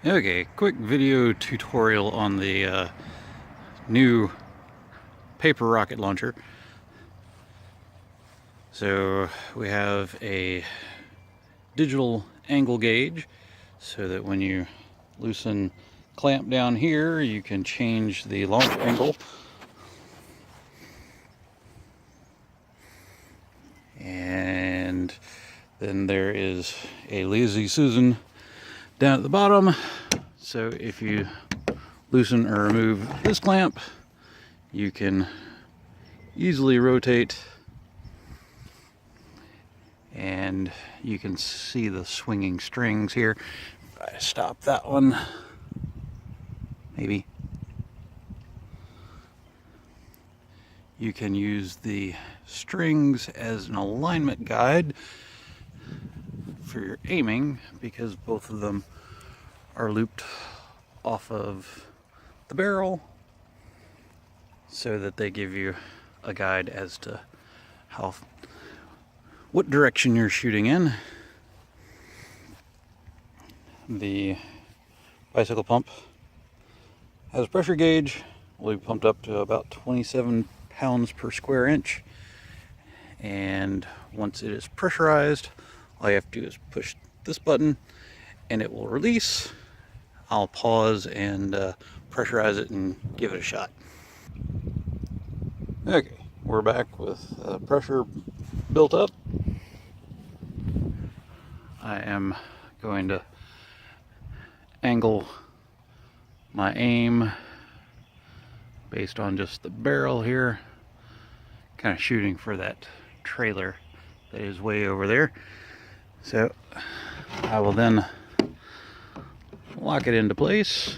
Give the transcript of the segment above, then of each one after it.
Okay, quick video tutorial on the new paper rocket launcher. So we have a digital angle gauge so that when you loosen clamp down here, you can change the launch angle. And then there is a Lazy Susan down at the bottom. So if you loosen or remove this clamp, you can easily rotate, and you can see the swinging strings here. If I stop that one, maybe, you can use the strings as an alignment guide for your aiming, because both of them are looped off of the barrel so that they give you a guide as to what direction you're shooting in. The bicycle pump has a pressure gauge. Will be pumped up to about 27 pounds per square inch, and once it is pressurized, all you have to do is push this button and it will release. I'll pause and pressurize it and give it a shot. Okay, we're back with pressure built up. I am going to angle my aim based on just the barrel here, kind of shooting for that trailer that is way over there. So I will then lock it into place,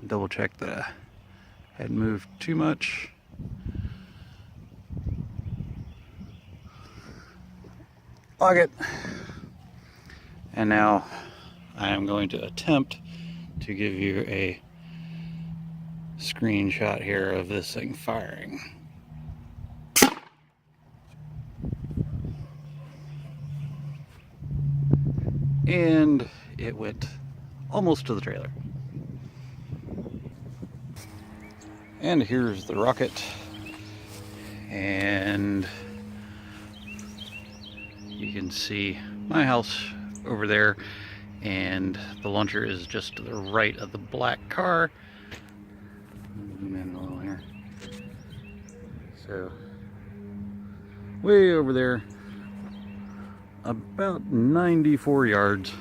double check that I hadn't moved too much. Lock it. And now I am going to attempt to give you a screenshot here of this thing firing. And it went almost to the trailer. And here's the rocket. And you can see my house over there, and the launcher is just to the right of the black car. Zoom in a little here. So way over there, about 94 yards.